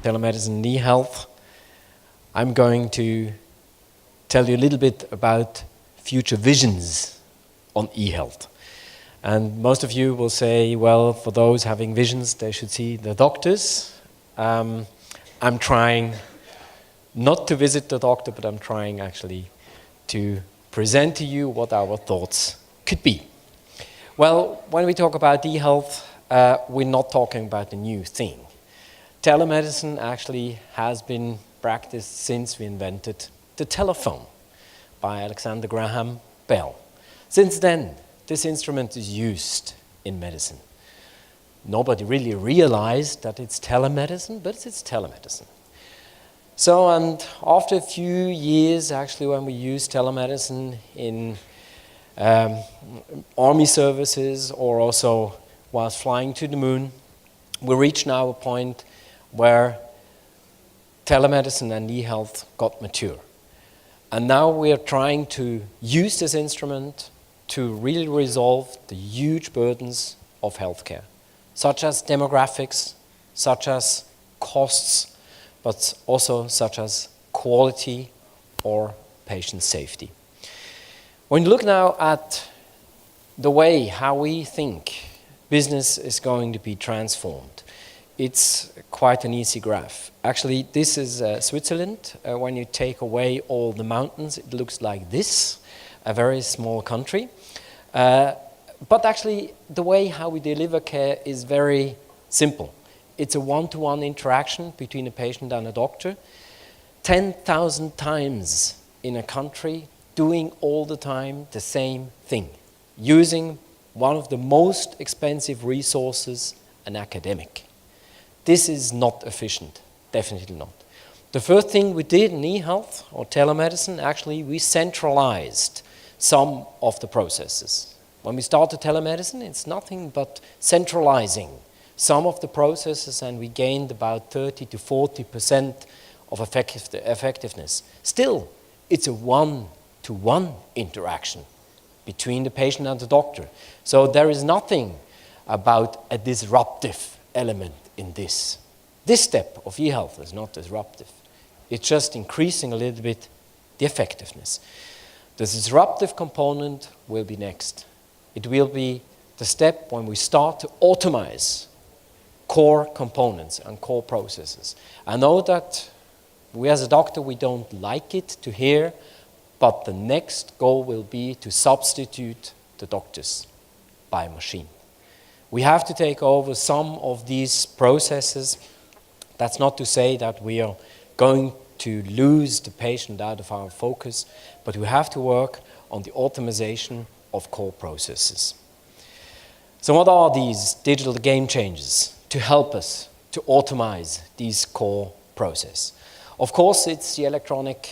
Telemedicine and eHealth. I'm going to tell you a little bit about future visions on eHealth. And most of you will say, well, for those having visions, they should see the doctors. I'm trying not to visit the doctor, but I'm trying actually to present to you what our thoughts could be. Well, when we talk about eHealth, we're not talking about a new thing. Telemedicine actually has been practiced since we invented the telephone by Alexander Graham Bell. Since then, this instrument is used in medicine. Nobody really realized that it's telemedicine, but it's telemedicine. So, and after a few years, actually, when we use telemedicine in army services or also whilst flying to the moon, we reach now a point where telemedicine and eHealth got mature. And now we are trying to use this instrument to really resolve the huge burdens of healthcare, such as demographics, such as costs, but also such as quality or patient safety. When you look now at the way how we think business is going to be transformed, it's quite an easy graph. Actually, this is Switzerland. When you take away all the mountains, it looks like this, a very small country. But actually, the way how we deliver care is very simple. It's a one-to-one interaction between a patient and a doctor. 10,000 times in a country, doing all the time the same thing, using one of the most expensive resources, an academic. This is not efficient, definitely not. The first thing we did in eHealth or telemedicine, actually we centralized some of the processes. When we started telemedicine, it's nothing but centralizing some of the processes, and we gained about 30 to 40% of effectiveness. Still, it's a one-to-one interaction between the patient and the doctor. So there is nothing about a disruptive element in this. This step of eHealth is not disruptive. It's just increasing a little bit the effectiveness. The disruptive component will be next. It will be the step when we start to automate core components and core processes. I know that we as a doctor, we don't like it to hear, but the next goal will be to substitute the doctors by a machine. We have to take over some of these processes. That's not to say that we are going to lose the patient out of our focus, but we have to work on the automation of core processes. So what are these digital game changers to help us to automate these core processes? Of course, it's the electronic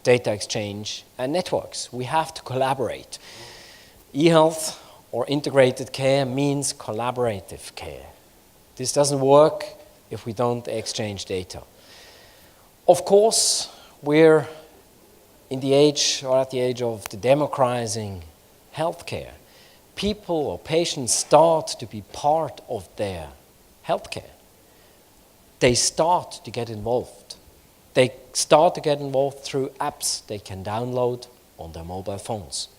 data exchange and networks. We have to collaborate. eHealth or integrated care means collaborative care. This doesn't work if we don't exchange data. Of course, we're in the age or at the age of the democratizing healthcare. People or patients start to be part of their healthcare. They start to get involved. They start to get involved through apps they can download on their mobile phones.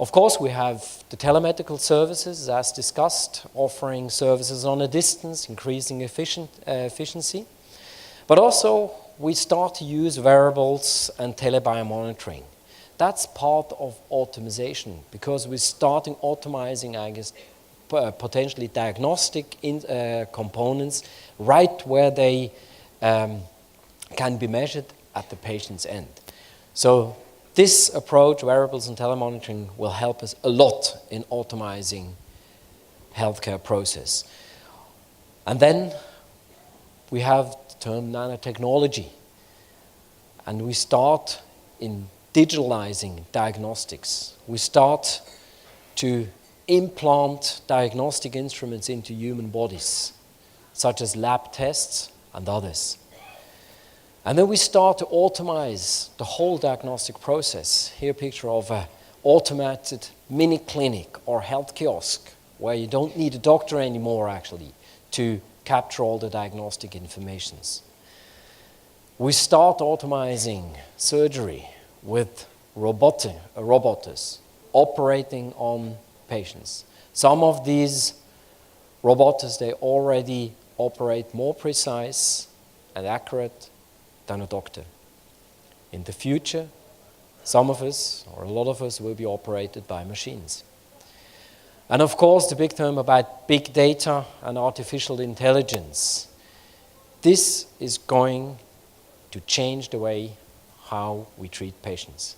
Of course, we have the telemedical services, as discussed, offering services on a distance, increasing efficiency. But also, we start to use wearables and telebiomonitoring. That's part of automation, because we're starting automizing, I guess, potentially diagnostic components right where they can be measured at the patient's end. So this approach, wearables and telemonitoring, will help us a lot in automizing healthcare process. And then we have the term nanotechnology, and we start in digitalizing diagnostics. We start to implant diagnostic instruments into human bodies, such as lab tests and others. And then we start to automate the whole diagnostic process. Here a picture of an automated mini clinic or health kiosk, where you don't need a doctor anymore actually to capture all the diagnostic informations. We start automizing surgery with robots operating on patients. Some of these robots, they already operate more precise and accurate than a doctor. In the future, some of us, or a lot of us, will be operated by machines. And of course, the big term about big data and artificial intelligence. This is going to change the way how we treat patients.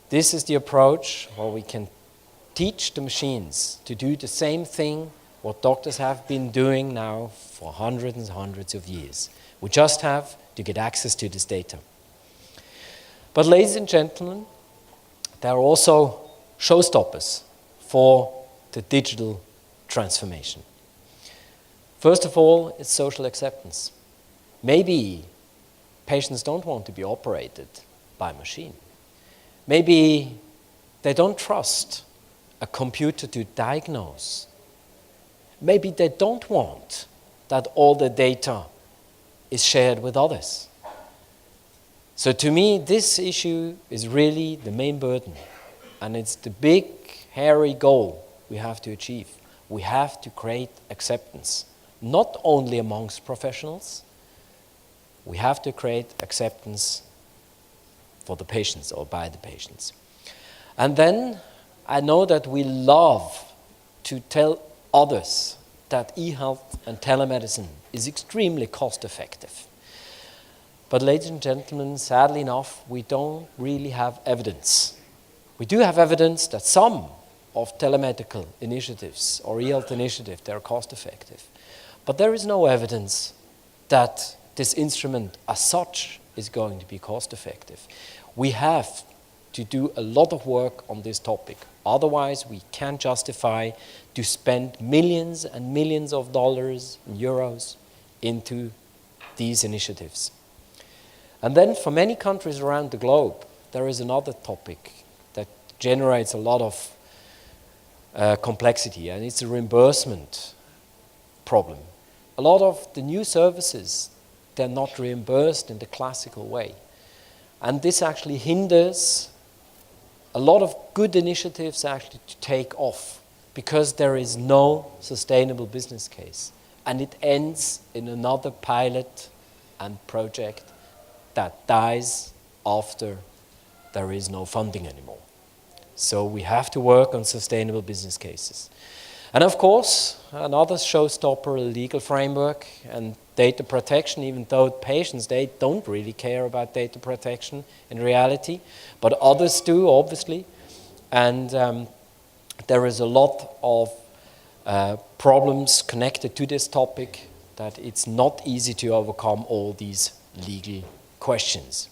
This is the approach where we can teach the machines to do the same thing what doctors have been doing now for hundreds and hundreds of years. We just have to get access to this data. But ladies and gentlemen, there are also showstoppers for the digital transformation. First of all, it's social acceptance. Maybe patients don't want to be operated by a machine. Maybe they don't trust a computer to diagnose. Maybe they don't want that all the data is shared with others. So to me, this issue is really the main burden. And it's the big, hairy goal we have to achieve. We have to create acceptance, not only amongst professionals. We have to create acceptance for the patients or by the patients. And then I know that we love to tell others that eHealth and telemedicine is extremely cost-effective. But ladies and gentlemen, sadly enough, we don't really have evidence. We do have evidence that some of telemedical initiatives or eHealth initiatives, they're cost-effective. But there is no evidence that this instrument as such is going to be cost-effective. We have to do a lot of work on this topic. Otherwise, we can't justify to spend millions and millions of dollars and euros into these initiatives. And then for many countries around the globe, there is another topic that generates a lot of complexity, and it's a reimbursement problem. A lot of the new services, they're not reimbursed in the classical way. And this actually hinders a lot of good initiatives actually to take off because there is no sustainable business case. And it ends in another pilot and project that dies after there is no funding anymore. So we have to work on sustainable business cases. And of course, another showstopper, a legal framework and data protection, even though patients, they don't really care about data protection in reality, but others do, obviously. And there is a lot of problems connected to this topic that it's not easy to overcome all these legal questions.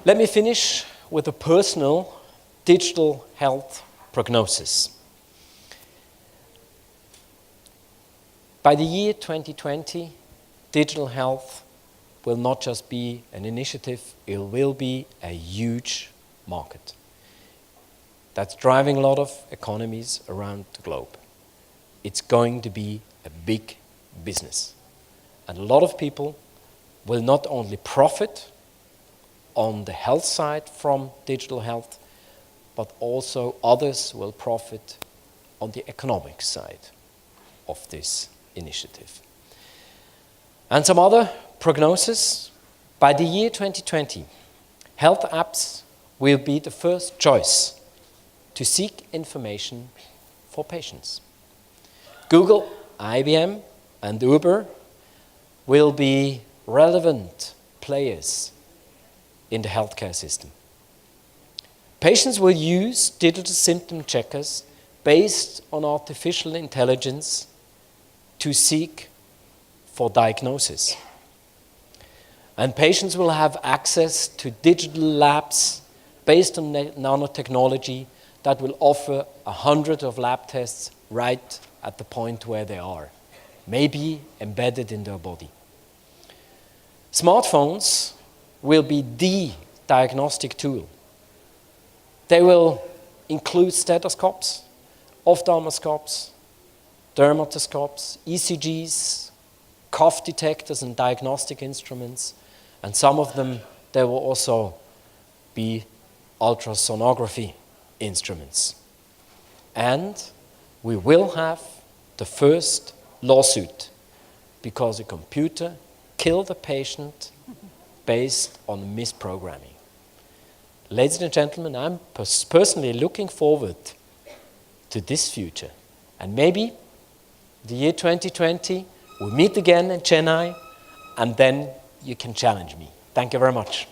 Let me finish with a personal digital health prognosis. By the year 2020, digital health will not just be an initiative, it will be a huge market that's driving a lot of economies around the globe. It's going to be a big business. And a lot of people will not only profit on the health side from digital health, but also others will profit on the economic side of this initiative. And some other prognosis. By the year 2020, health apps will be the first choice to seek information for patients. Google, IBM, and Uber will be relevant players in the healthcare system. Patients will use digital symptom checkers based on artificial intelligence to seek for diagnosis. And patients will have access to digital labs based on nanotechnology that will offer 100 of lab tests right at the point where they are, maybe embedded in their body. Smartphones will be the diagnostic tool. They will include stethoscopes, ophthalmoscopes, dermatoscopes, ECGs, cough detectors and diagnostic instruments, And some of them, there will also be ultrasonography instruments. And we will have the first lawsuit because a computer killed a patient based on misprogramming. Ladies and gentlemen, I'm personally looking forward to this future. And maybe the year 2020, we'll meet again in Chennai, and then you can challenge me. Thank you very much.